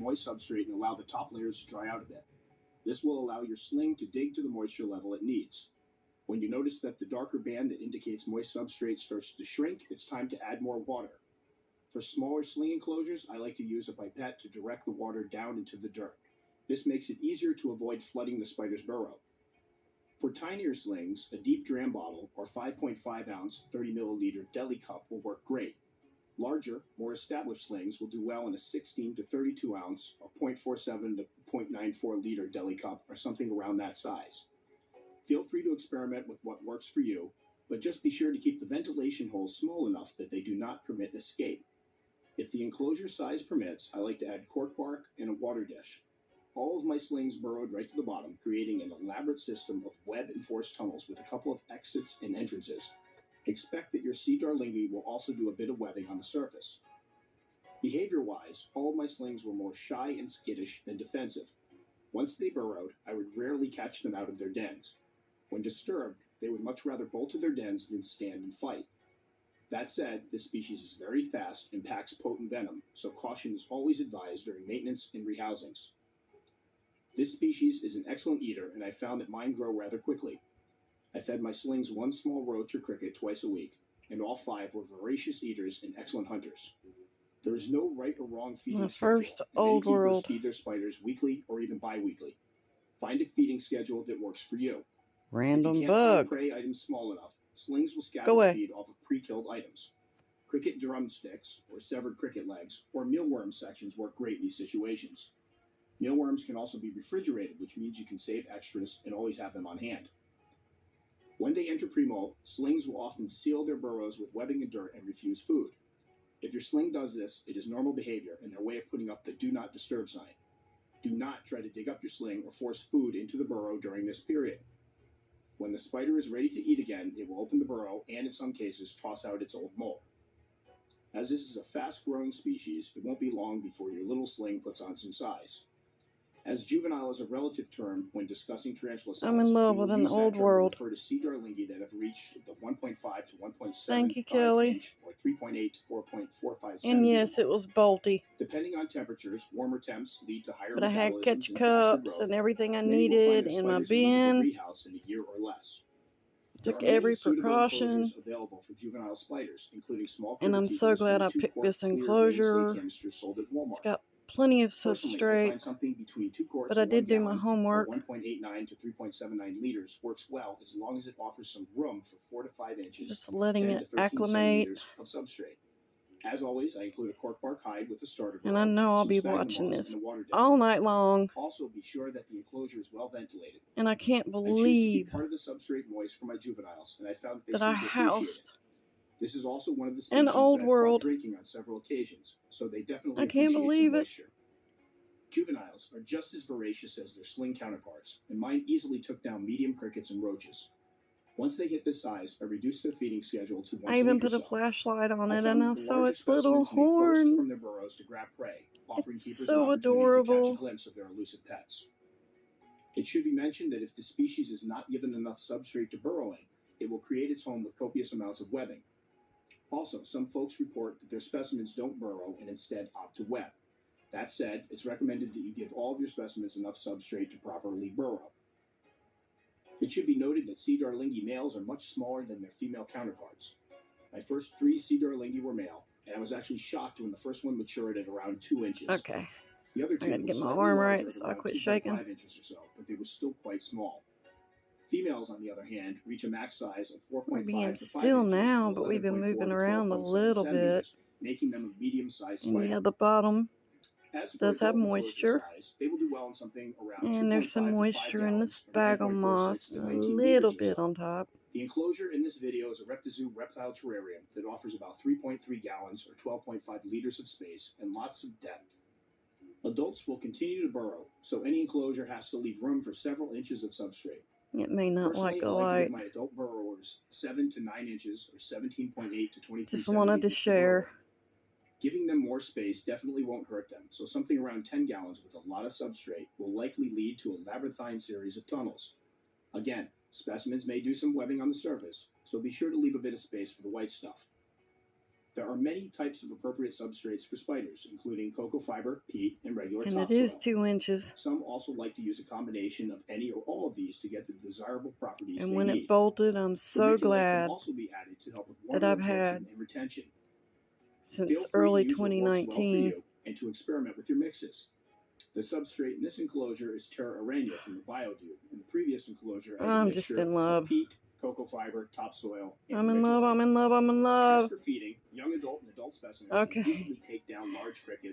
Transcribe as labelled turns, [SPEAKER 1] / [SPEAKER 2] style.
[SPEAKER 1] moist substrate and allow the top layers to dry out a bit. This will allow your sling to dig to the moisture level it needs. When you notice that the darker band that indicates moist substrate starts to shrink, it's time to add more water. For smaller sling enclosures, I like to use a pipette to direct the water down into the dirt. This makes it easier to avoid flooding the spider's burrow. For tinier slings, a deep dram bottle or 5.5 ounce 30 milliliter deli cup will work great. Larger, more established slings will do well in a 16 to 32 ounce or 0.47 to 0.94 liter deli cup or something around that size. Feel free to experiment with what works for you, but just be sure to keep the ventilation holes small enough that they do not permit escape. If the enclosure size permits, I like to add cork bark and a water dish. All of my slings burrowed right to the bottom, creating an elaborate system of web-enforced tunnels with a couple of exits and entrances. Expect that your sea darlingi will also do a bit of webbing on the surface. Behavior-wise, all of my slings were more shy and skittish than defensive. Once they burrowed, I would rarely catch them out of their dens. When disturbed, they would much rather bolt to their dens than stand and fight. That said, this species is very fast and packs potent venom, so caution is always advised during maintenance and rehousings. This species is an excellent eater, and I found that mine grow rather quickly. I fed my slings one small roach or cricket twice a week, and all 5 were voracious eaters and excellent hunters. There is no right or wrong feeding schedule, and
[SPEAKER 2] Old
[SPEAKER 1] many keepers
[SPEAKER 2] World.
[SPEAKER 1] feed their spiders weekly or even bi-weekly. Find a feeding schedule that works for you.
[SPEAKER 2] Random
[SPEAKER 1] if you can't
[SPEAKER 2] bug.
[SPEAKER 1] find prey items small enough, slings will scatter
[SPEAKER 2] Go away.
[SPEAKER 1] the feed off of pre-killed items. Cricket drumsticks, or severed cricket legs, or mealworm sections work great in these situations. Mealworms can also be refrigerated, which means you can save extras and always have them on hand. When they enter pre-molt, slings will often seal their burrows with webbing and dirt and refuse food. If your sling does this, it is normal behavior and their way of putting up the do not disturb sign. Do not try to dig up your sling or force food into the burrow during this period. When the spider is ready to eat again, it will open the burrow and, in some cases, toss out its old molt. As this is a fast-growing species, it won't be long before your little sling puts on some size. As juvenile is a relative term when discussing tarantula size,
[SPEAKER 2] I'm in love
[SPEAKER 1] we will
[SPEAKER 2] with an
[SPEAKER 1] use that
[SPEAKER 2] old
[SPEAKER 1] term to
[SPEAKER 2] world.
[SPEAKER 1] refer to sea darlingi that have reached the 1.5 to 1.75
[SPEAKER 2] Thank you, Kelly.
[SPEAKER 1] inch or 3.8 to 4.45
[SPEAKER 2] And
[SPEAKER 1] centimeter
[SPEAKER 2] yes, it was bolty.
[SPEAKER 1] Depending on temperatures, warmer temps lead to higher
[SPEAKER 2] But I had
[SPEAKER 1] metabolisms
[SPEAKER 2] catch
[SPEAKER 1] and faster
[SPEAKER 2] cups
[SPEAKER 1] growth.
[SPEAKER 2] and everything I
[SPEAKER 1] Many will find
[SPEAKER 2] needed
[SPEAKER 1] their
[SPEAKER 2] in my
[SPEAKER 1] spiders in need of a
[SPEAKER 2] bin.
[SPEAKER 1] rehouse in a year or less. There
[SPEAKER 2] Took
[SPEAKER 1] are many
[SPEAKER 2] every
[SPEAKER 1] suitable
[SPEAKER 2] precaution.
[SPEAKER 1] enclosures available for juvenile spiders, including small
[SPEAKER 2] And I'm so
[SPEAKER 1] critter
[SPEAKER 2] glad I
[SPEAKER 1] keepers and
[SPEAKER 2] picked
[SPEAKER 1] 2-quart
[SPEAKER 2] this
[SPEAKER 1] clear
[SPEAKER 2] enclosure.
[SPEAKER 1] mainstay canisters sold at Walmart.
[SPEAKER 2] It's got plenty of
[SPEAKER 1] Personally, I
[SPEAKER 2] substrate.
[SPEAKER 1] find something between 2 quarts
[SPEAKER 2] But I
[SPEAKER 1] and 1
[SPEAKER 2] did do my
[SPEAKER 1] gallon,
[SPEAKER 2] homework.
[SPEAKER 1] or 1.89 to 3.79 liters, works well as long as it offers some room for 4 to 5 inches,
[SPEAKER 2] Just letting
[SPEAKER 1] 10
[SPEAKER 2] it
[SPEAKER 1] to 13
[SPEAKER 2] acclimate.
[SPEAKER 1] centimeters of substrate. As always, I include a cork bark hide with the starter
[SPEAKER 2] And
[SPEAKER 1] burrow,
[SPEAKER 2] I know I'll
[SPEAKER 1] some
[SPEAKER 2] be
[SPEAKER 1] sphagnum
[SPEAKER 2] watching
[SPEAKER 1] moss,
[SPEAKER 2] this
[SPEAKER 1] and a water dish.
[SPEAKER 2] all night long.
[SPEAKER 1] Also, be sure that the enclosure is well ventilated.
[SPEAKER 2] And I can't
[SPEAKER 1] I choose to
[SPEAKER 2] believe
[SPEAKER 1] keep part of the substrate moist for my juveniles, and I found that they
[SPEAKER 2] that
[SPEAKER 1] seem
[SPEAKER 2] I
[SPEAKER 1] to appreciate it.
[SPEAKER 2] housed
[SPEAKER 1] This is also one of the
[SPEAKER 2] an
[SPEAKER 1] species
[SPEAKER 2] old
[SPEAKER 1] that
[SPEAKER 2] world.
[SPEAKER 1] caught drinking on several occasions, so they definitely
[SPEAKER 2] I can't
[SPEAKER 1] appreciate
[SPEAKER 2] believe
[SPEAKER 1] some
[SPEAKER 2] it.
[SPEAKER 1] moisture. Juveniles are just as voracious as their sling counterparts, and mine easily took down medium crickets and roaches. Once they hit this size, I reduced their feeding schedule to once
[SPEAKER 2] I even
[SPEAKER 1] a week
[SPEAKER 2] put
[SPEAKER 1] or
[SPEAKER 2] a
[SPEAKER 1] so.
[SPEAKER 2] flashlight on
[SPEAKER 1] I
[SPEAKER 2] it,
[SPEAKER 1] found
[SPEAKER 2] and I
[SPEAKER 1] that the
[SPEAKER 2] saw
[SPEAKER 1] larger
[SPEAKER 2] its little
[SPEAKER 1] specimens may burst
[SPEAKER 2] horn.
[SPEAKER 1] from their burrows to grab prey, offering
[SPEAKER 2] It's
[SPEAKER 1] keepers
[SPEAKER 2] so
[SPEAKER 1] an opportunity to catch a
[SPEAKER 2] adorable.
[SPEAKER 1] glimpse of their elusive pets. It should be mentioned that if the species is not given enough substrate to burrow in, it will create its home with copious amounts of webbing. Also, some folks report that their specimens don't burrow and instead opt to web. That said, it's recommended that you give all of your specimens enough substrate to properly burrow. It should be noted that sea darlingi males are much smaller than their female counterparts. My first 3 sea darlingi were male, and I was actually shocked when the first one matured at around 2 inches.
[SPEAKER 2] Okay.
[SPEAKER 1] The other
[SPEAKER 2] I
[SPEAKER 1] 2
[SPEAKER 2] gotta
[SPEAKER 1] were
[SPEAKER 2] get my
[SPEAKER 1] slightly
[SPEAKER 2] arm
[SPEAKER 1] larger
[SPEAKER 2] right
[SPEAKER 1] at
[SPEAKER 2] so I
[SPEAKER 1] around
[SPEAKER 2] quit
[SPEAKER 1] 2.5
[SPEAKER 2] shaking.
[SPEAKER 1] inches or so, but they were still quite small. Females, on the other hand, reach a max size of 4.5
[SPEAKER 2] We're being
[SPEAKER 1] to 5
[SPEAKER 2] still
[SPEAKER 1] inches,
[SPEAKER 2] now,
[SPEAKER 1] or
[SPEAKER 2] but we've been
[SPEAKER 1] 11.4
[SPEAKER 2] moving
[SPEAKER 1] to
[SPEAKER 2] around a
[SPEAKER 1] 12.7
[SPEAKER 2] little bit.
[SPEAKER 1] centimeters, making them a medium-sized
[SPEAKER 2] And
[SPEAKER 1] spider.
[SPEAKER 2] yeah, the bottom
[SPEAKER 1] As for
[SPEAKER 2] does have
[SPEAKER 1] adult enclosure
[SPEAKER 2] moisture.
[SPEAKER 1] size, they will do well in something around
[SPEAKER 2] And there's
[SPEAKER 1] 2.5
[SPEAKER 2] some
[SPEAKER 1] to 5
[SPEAKER 2] moisture in the
[SPEAKER 1] gallons, or 10.46
[SPEAKER 2] sphagnum moss,
[SPEAKER 1] to
[SPEAKER 2] and a
[SPEAKER 1] 19
[SPEAKER 2] little
[SPEAKER 1] liters or
[SPEAKER 2] bit
[SPEAKER 1] so.
[SPEAKER 2] on top.
[SPEAKER 1] The enclosure in this video is a Reptizoo reptile terrarium that offers about 3.3 gallons or 12.5 liters of space and lots of depth. Adults will continue to burrow, so any enclosure has to leave room for several inches of substrate.
[SPEAKER 2] It may not
[SPEAKER 1] Personally,
[SPEAKER 2] like the
[SPEAKER 1] I like to
[SPEAKER 2] light.
[SPEAKER 1] give my adult burrowers 7 to 9 inches or 17.8 to 23
[SPEAKER 2] Just wanted to
[SPEAKER 1] centimeters
[SPEAKER 2] share.
[SPEAKER 1] burrow. Giving them more space definitely won't hurt them, so something around 10 gallons with a lot of substrate will likely lead to a labyrinthine series of tunnels. Again, specimens may do some webbing on the surface, so be sure to leave a bit of space for the white stuff. There are many types of appropriate substrates for spiders, including cocoa fiber, peat, and regular
[SPEAKER 2] And it
[SPEAKER 1] topsoil.
[SPEAKER 2] is 2 inches.
[SPEAKER 1] Some also like to use a combination of any or all of these to get the desirable properties
[SPEAKER 2] And
[SPEAKER 1] they
[SPEAKER 2] when
[SPEAKER 1] need.
[SPEAKER 2] it bolted, I'm so
[SPEAKER 1] Vermiculite
[SPEAKER 2] glad
[SPEAKER 1] can also be added to help with
[SPEAKER 2] that
[SPEAKER 1] water
[SPEAKER 2] I've
[SPEAKER 1] absorption
[SPEAKER 2] had
[SPEAKER 1] and retention.
[SPEAKER 2] since
[SPEAKER 1] Feel free
[SPEAKER 2] early
[SPEAKER 1] to use what works well for
[SPEAKER 2] 2019.
[SPEAKER 1] you and to experiment with your mixes. The substrate in this enclosure is Terra Aranya from the BioDude, and the previous enclosure had a
[SPEAKER 2] I'm just
[SPEAKER 1] mixture
[SPEAKER 2] in
[SPEAKER 1] of
[SPEAKER 2] love.
[SPEAKER 1] peat, cocoa fiber, topsoil, and
[SPEAKER 2] I'm in love,
[SPEAKER 1] vermiculite.
[SPEAKER 2] I'm in love, I'm in love.
[SPEAKER 1] As for feeding, young adult and adult specimens
[SPEAKER 2] Okay.
[SPEAKER 1] can easily take down large crickets